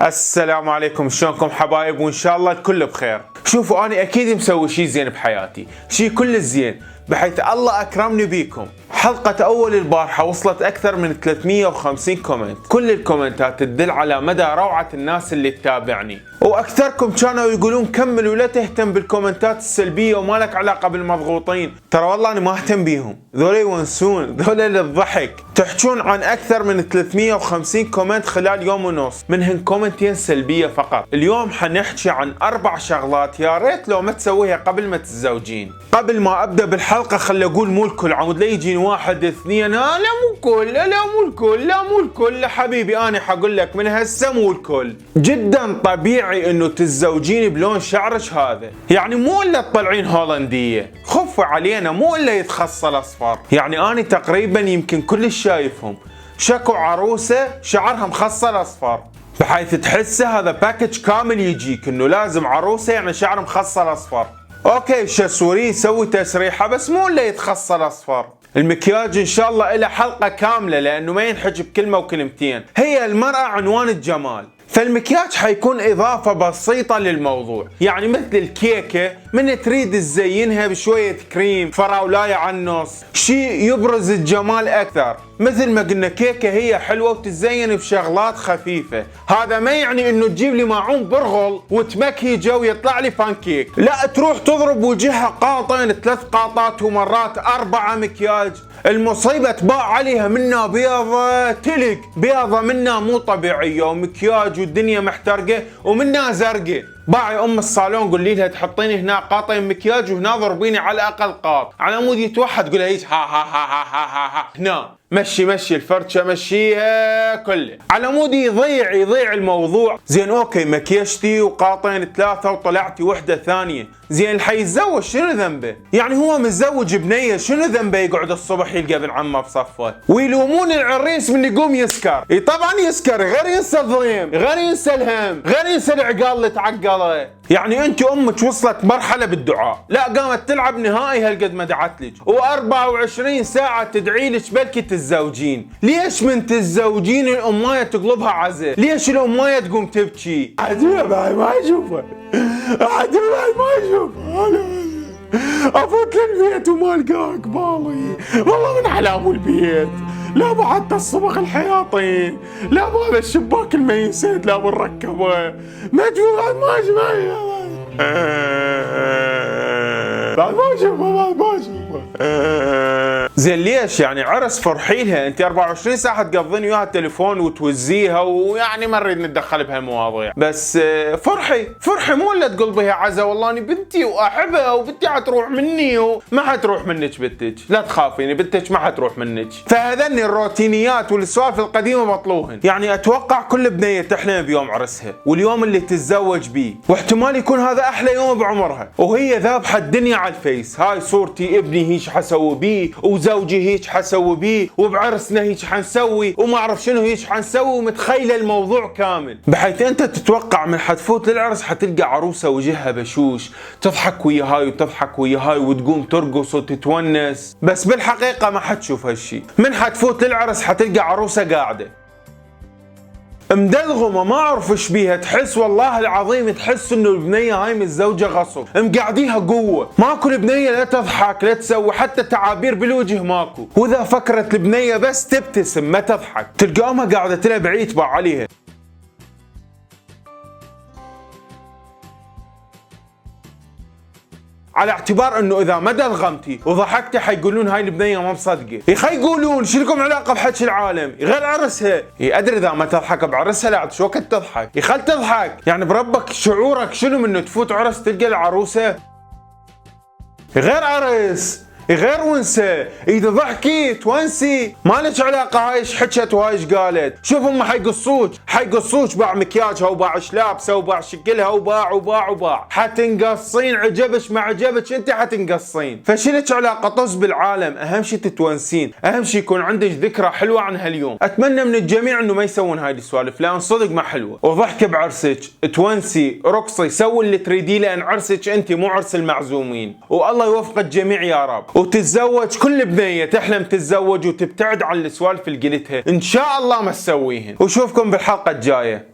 السلام عليكم، شلونكم حبايب؟ وان شاء الله الكل بخير. شوفوا انا اكيد مسوي شي زين بحياتي، شي كل الزين، بحيث الله اكرمني بيكم. حلقة اول البارحة وصلت اكثر من 350 كومنت، كل الكومنتات تدل على مدى روعة الناس اللي تتابعني، واكثركم كانوا يقولون كمل ولا تهتم بالكومنتات السلبية وما لك علاقة بالمضغوطين. ترى والله انا ما اهتم بيهم، ذولا يونسون، ذولا للضحك. تحجون عن اكثر من 350 كومنت خلال يوم ونص، منهن كومنتين سلبية فقط. اليوم حنحكي عن 4 شغلات يا ريت لو ما تسويها قبل ما تتزوجين. قبل ما ابدا بالحلقة خلي اقول مو الكل، عمود لا يجيني واحد اثنين لا مو الكل، لا مو الكل، لا مو الكل. لا حبيبي انا حقول لك من هسه مو الكل. جدا طبيعي انه تتزوجين بلون شعرك هذا، يعني مو الا تطلعين هولندية، خفوا علينا، مو الا يتخصل اصفر. يعني انا تقريبا يمكن كل شايفهم شكو عروسة شعرها مخصل اصفر، بحيث تحسه هذا باكج كامل يجيك انه لازم عروسة يعني شعر مخصل اصفر. اوكي شسورين سوي تسريحة بس مو الا يتخصل اصفر. المكياج ان شاء الله له حلقة كاملة لانه ما ينحج بكلمة وكلمتين. هي المرأة عنوان الجمال، فالمكياج حيكون اضافة بسيطة للموضوع، يعني مثل الكيكة من تريد تزينها بشوية كريم فراولاية على النص، شيء يبرز الجمال اكثر. مثل ما قلنا كيكة هي حلوة وتتزين بشغلات خفيفة، هذا ما يعني انه تجيب لي ماعون برغل وتمكهجه ويطلع لي بانكيك، لا تروح تضرب وجهها قاطين 3 قاطات ومرات 4 مكياج. المصيبة تباع عليها منا بيضة تلق، بيضة منا مو طبيعية ومكياج والدنيا محترقة، ومنا زرقة. باعي ام الصالون قولي لها تحطيني هنا قاطين مكياج وهنا ضربيني على الاقل قاط، على مود يتوحد تقولها هيك ها ها ها ها ها ها هنا مشي الفرشة مشيها كله، على مود يضيع الموضوع. زين اوكي مكيشتي وقاطين 3 وطلعتي وحدة ثانية، زين اللي حيتزوج شنو ذنبه؟ يعني هو متزوج بنية شنو ذنبه يقعد الصبح يلقى ابن عمه بصفه؟ ويلومون العريس من يقوم يسكر. اي طبعا يسكر، غير ينسى الضيم، غير ينسى الهم، غير ينسى العقال اللي تعقله. يعني انت امك وصلت مرحلة بالدعاء، لا قامت تلعب نهائي هالقد ما دعتلك، و24 ساعة تدعي لك بلكي تتزوجين. ليش من تتزوجين الاماية تقلبها عزة؟ ليش الاماية تقوم تبكي؟ عدوله بعد ما اشوفه، عدوله بعد ما اشوفه، افوت للبيت وما القاه قبالي، والله من علام البيت، لا بعد الصبغ الحياطين، لا بهذا الشباك اللي ما ينسد، لا بالركبه مجبور بعد ما اشوفه. زين ليش يعني عرس فرحي لها، انت 24 ساعه تقضين وياها التليفون وتوزيها، ويعني ما نريد نتدخل بهالمواضيع، بس فرحي مو الا تقول بها عزا والله اني بنتي واحبها وبنتي حتروح مني، وما حتروح منك بنتك، لا تخافيني بنتك ما حتروح منك. فهذني الروتينيات والسوالف القديمه بطلوهن. يعني اتوقع كل بنيه تحلم بيوم عرسها واليوم اللي تتزوج بيه، واحتمال يكون هذا احلى يوم بعمرها، وهي ذابحه الدنيا على الفيس، هاي صورتي ابني هيك حسوي بيه، وزوجي هيك حسوي بيه، وبعرسنا هيك حنسوي، وما اعرف شنو هيك حنسوي، ومتخيله الموضوع كامل، بحيث انت تتوقع من حتفوت للعرس حتلقى عروسه وجهها بشوش تضحك ويا هاي وتضحك ويا هاي وتقوم ترقص وتتونس، بس بالحقيقه ما حتشوف هالشي. من حتفوت للعرس حتلقى عروسه قاعده مدلغمه ما اعرف ايش بيها، تحس والله العظيم تحس انه البنيه هاي متزوجه غصب، مقعديها قوه، ماكو البنيه لا تضحك لا تسوي حتى تعابير بالوجه ماكو، واذا فكرت البنيه بس تبتسم ما تضحك تلقى امها قاعده تلعب عيد تبع عليها. على اعتبار انه اذا ما دلغمتي وضحكتي حيقولون هاي البنيه ما مصدقه، يا اخي يقولون شو لكم علاقه بحكي العالم؟ غير عرسها، ادري اذا ما تضحك بعرسها لا شو وقت تضحك، يا خل تضحك، يعني بربك شعورك شنو منه تفوت عرس تلقى العروسه غير عرس غير ونسه، اذا ضحكي تونسي مالك علاقه هاي ايش حكت وهاي ايش قالت. شوف هم حيقصوك باع مكياجها وباع شلابسه وباع شكلها وباع حتنقصين، عجبش ما عجبش انت حتنقصين، فشلك علاقه طز بالعالم، اهم شيء تتونسين، اهم شيء يكون عندك ذكرى حلوه عن هاليوم. اتمنى من الجميع انه ما يسوون هاي السوالف لان صدق ما حلوه، وضحكي بعرسك، تونسي، رقصي، سوي اللي تريديه لان عرسك انت مو عرس المعزومين، والله يوفق الجميع يا رب. وتتزوج كل بنية تحلم تتزوج وتبتعد عن السوالف اللي قلتها، ان شاء الله ما تسويهن، وشوفكم بالحلقة الجاية.